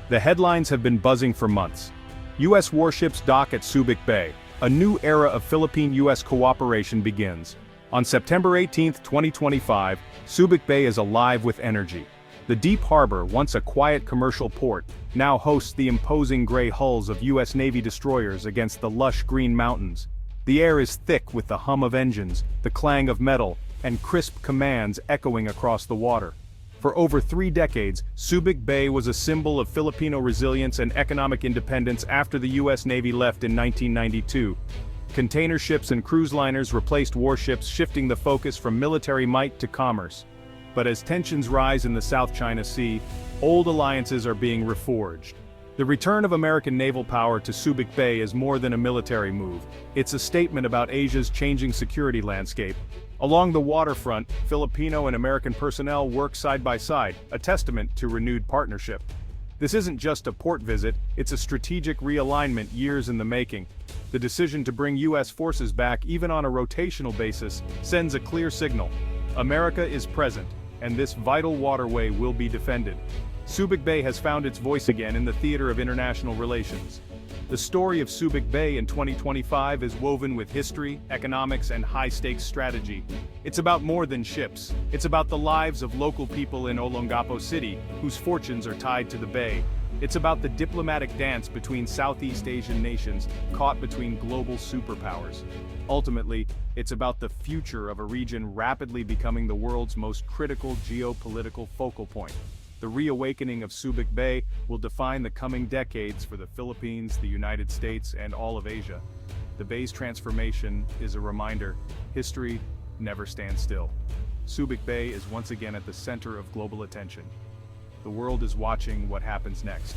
The headlines have been buzzing for months. U.S. warships dock at Subic Bay. A new era of Philippine-U.S. cooperation begins. On September 18, 2025, Subic Bay is alive with energy. The deep harbor, once a quiet commercial port, now hosts the imposing gray hulls of U.S. Navy destroyers against the lush green mountains. The air is thick with the hum of engines, the clang of metal, and crisp commands echoing across the water. For over 3 decades, Subic Bay was a symbol of Filipino resilience and economic independence after the U.S. Navy left in 1992. Container ships and cruise liners replaced warships, shifting the focus from military might to commerce. But as tensions rise in the South China Sea, old alliances are being reforged. The return of American naval power to Subic Bay is more than a military move. It's a statement about Asia's changing security landscape. Along the waterfront, Filipino and American personnel work side by side, a testament to renewed partnership. This isn't just a port visit, it's a strategic realignment years in the making. The decision to bring U.S. forces back, even on a rotational basis, sends a clear signal. America is present, and this vital waterway will be defended. Subic Bay has found its voice again in the theater of international relations. The story of Subic Bay in 2025 is woven with history, economics, and high-stakes strategy. It's about more than ships. It's about the lives of local people in Olongapo City, whose fortunes are tied to the bay. It's about the diplomatic dance between Southeast Asian nations, caught between global superpowers. Ultimately, it's about the future of a region rapidly becoming the world's most critical geopolitical focal point. The reawakening of Subic Bay will define the coming decades for the Philippines, the United States, and all of Asia. The bay's transformation is a reminder: history never stands still. Subic Bay is once again at the center of global attention. The world is watching what happens next.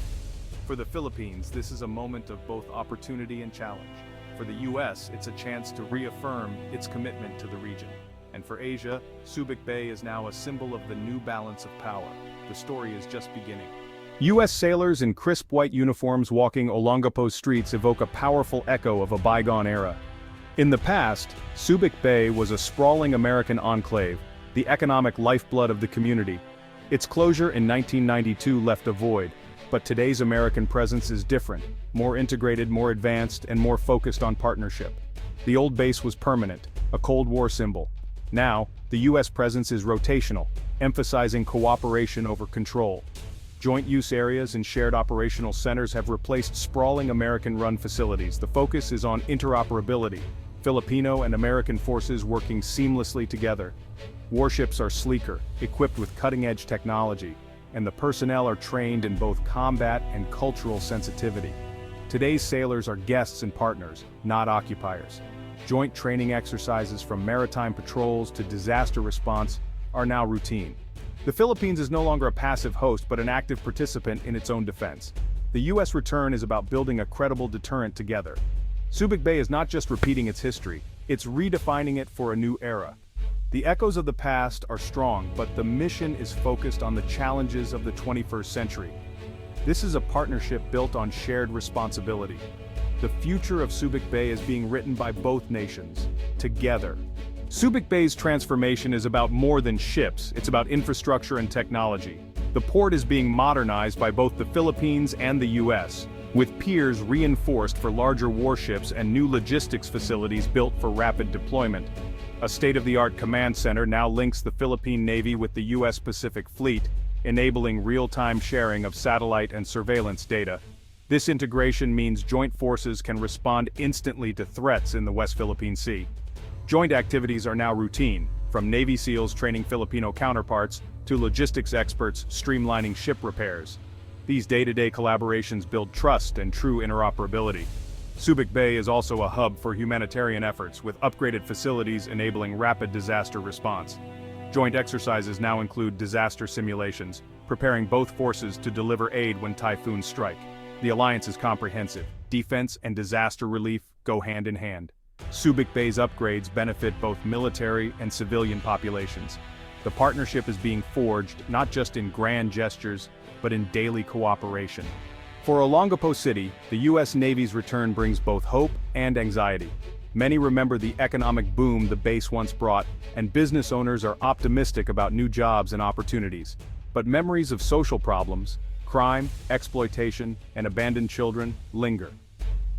For the Philippines, this is a moment of both opportunity and challenge. For the U.S., it's a chance to reaffirm its commitment to the region. And for Asia, Subic Bay is now a symbol of the new balance of power. The story is just beginning. U.S. sailors in crisp white uniforms walking Olongapo streets evoke a powerful echo of a bygone era. In the past, Subic Bay was a sprawling American enclave, the economic lifeblood of the community. Its closure in 1992 left a void, but today's American presence is different, more integrated, more advanced, and more focused on partnership. The old base was permanent, a Cold War symbol. Now, the U.S. presence is rotational, emphasizing cooperation over control. Joint use areas and shared operational centers have replaced sprawling American-run facilities. The focus is on interoperability, Filipino and American forces working seamlessly together. Warships are sleeker, equipped with cutting-edge technology, and the personnel are trained in both combat and cultural sensitivity. Today's sailors are guests and partners, not occupiers. Joint training exercises from maritime patrols to disaster response are now routine. The Philippines is no longer a passive host but an active participant in its own defense. The U.S. return is about building a credible deterrent together. Subic Bay is not just repeating its history, it's redefining it for a new era. The echoes of the past are strong, but the mission is focused on the challenges of the 21st century. This is a partnership built on shared responsibility. The future of Subic Bay is being written by both nations, together. Subic Bay's transformation is about more than ships, it's about infrastructure and technology. The port is being modernized by both the Philippines and the U.S., with piers reinforced for larger warships and new logistics facilities built for rapid deployment. A state-of-the-art command center now links the Philippine Navy with the U.S. Pacific Fleet, enabling real-time sharing of satellite and surveillance data. This integration means joint forces can respond instantly to threats in the West Philippine Sea. Joint activities are now routine, from Navy SEALs training Filipino counterparts to logistics experts streamlining ship repairs. These day-to-day collaborations build trust and true interoperability. Subic Bay is also a hub for humanitarian efforts, with upgraded facilities enabling rapid disaster response. Joint exercises now include disaster simulations, preparing both forces to deliver aid when typhoons strike. The alliance is comprehensive. Defense and disaster relief go hand in hand. Subic Bay's upgrades benefit both military and civilian populations. The partnership is being forged not just in grand gestures, but in daily cooperation. For Olongapo City, the U.S. Navy's return brings both hope and anxiety. Many remember the economic boom the base once brought, and business owners are optimistic about new jobs and opportunities. But memories of social problems, Crime, exploitation, and abandoned children linger.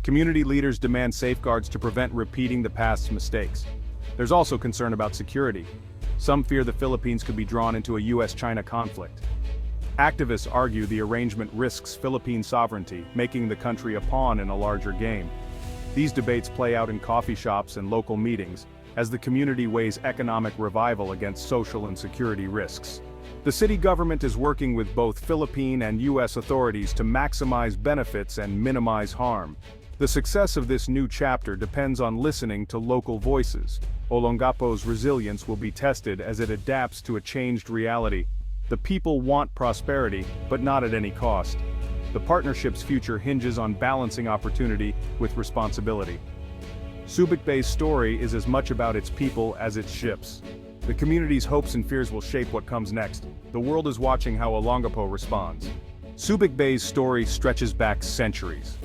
Community leaders demand safeguards to prevent repeating the past's mistakes. There's also concern about security. Some fear the Philippines could be drawn into a US-China conflict. Activists argue the arrangement risks Philippine sovereignty, making the country a pawn in a larger game. These debates play out in coffee shops and local meetings, as the community weighs economic revival against social and security risks. The city government is working with both Philippine and US authorities to maximize benefits and minimize harm. The success of this new chapter depends on listening to local voices. Olongapo's resilience will be tested as it adapts to a changed reality. The people want prosperity, but not at any cost. The partnership's future hinges on balancing opportunity with responsibility. Subic Bay's story is as much about its people as its ships. The community's hopes and fears will shape what comes next. The world is watching how Olongapo responds. Subic Bay's story stretches back centuries.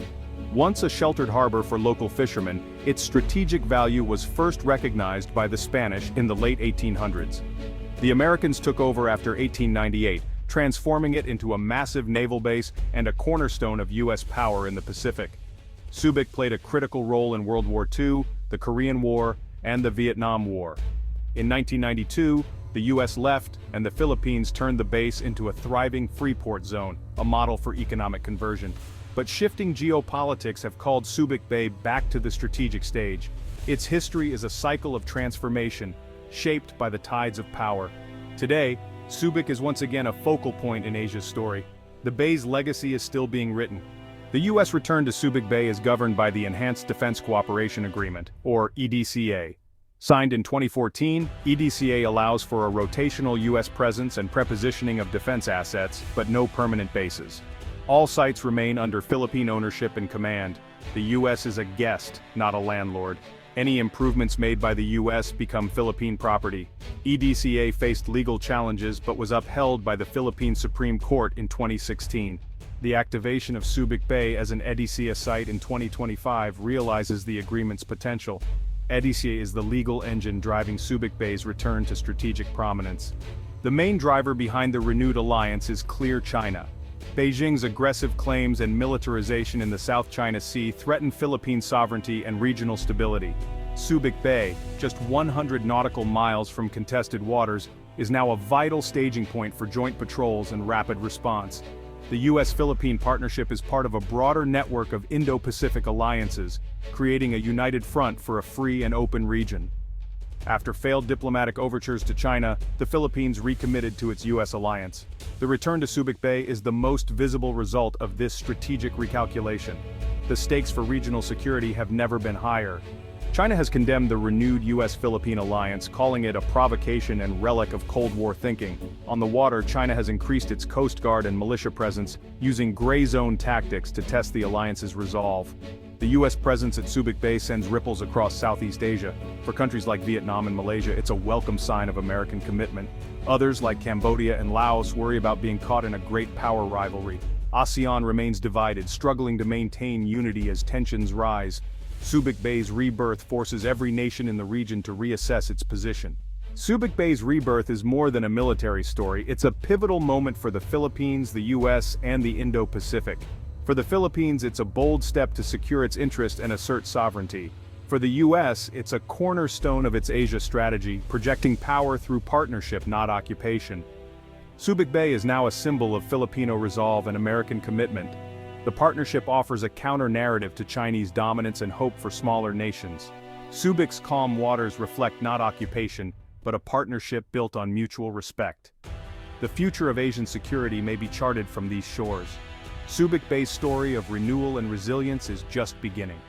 Once a sheltered harbor for local fishermen, its strategic value was first recognized by the Spanish in the late 1800s. The Americans took over after 1898, transforming it into a massive naval base and a cornerstone of US power in the Pacific. Subic played a critical role in World War II, the Korean War, and the Vietnam War. In 1992, the US left, and the Philippines turned the base into a thriving free-port zone, a model for economic conversion. But shifting geopolitics have called Subic Bay back to the strategic stage. Its history is a cycle of transformation, shaped by the tides of power. Today, Subic is once again a focal point in Asia's story. The bay's legacy is still being written. The US return to Subic Bay is governed by the Enhanced Defense Cooperation Agreement, or EDCA. Signed in 2014, EDCA allows for a rotational US presence and prepositioning of defense assets, but no permanent bases. All sites remain under Philippine ownership and command. The US is a guest, not a landlord. Any improvements made by the US become Philippine property. EDCA faced legal challenges but was upheld by the Philippine Supreme Court in 2016. The activation of Subic Bay as an EDCA site in 2025 realizes the agreement's potential. EDCA is the legal engine driving Subic Bay's return to strategic prominence. The main driver behind the renewed alliance is clear China. Beijing's aggressive claims and militarization in the South China Sea threaten Philippine sovereignty and regional stability. Subic Bay, just 100 nautical miles from contested waters, is now a vital staging point for joint patrols and rapid response. The US-Philippine partnership is part of a broader network of Indo-Pacific alliances, creating a united front for a free and open region. After failed diplomatic overtures to China, the Philippines recommitted to its US alliance. The return to Subic Bay is the most visible result of this strategic recalculation. The stakes for regional security have never been higher. China has condemned the renewed US-Philippine alliance, calling it a provocation and relic of Cold War thinking. On the water, China has increased its Coast Guard and militia presence, using gray zone tactics to test the alliance's resolve. The US presence at Subic Bay sends ripples across Southeast Asia. For countries like Vietnam and Malaysia, it's a welcome sign of American commitment. Others, like Cambodia and Laos, worry about being caught in a great power rivalry. ASEAN remains divided, struggling to maintain unity as tensions rise. Subic Bay's rebirth forces every nation in the region to reassess its position. Subic Bay's rebirth is more than a military story, it's a pivotal moment for the Philippines, the US, and the Indo-Pacific. For the Philippines, it's a bold step to secure its interest and assert sovereignty. For the US, it's a cornerstone of its Asia strategy, projecting power through partnership, not occupation. Subic Bay is now a symbol of Filipino resolve and American commitment. The partnership offers a counter-narrative to Chinese dominance and hope for smaller nations. Subic's calm waters reflect not occupation, but a partnership built on mutual respect. The future of Asian security may be charted from these shores. Subic Bay's story of renewal and resilience is just beginning.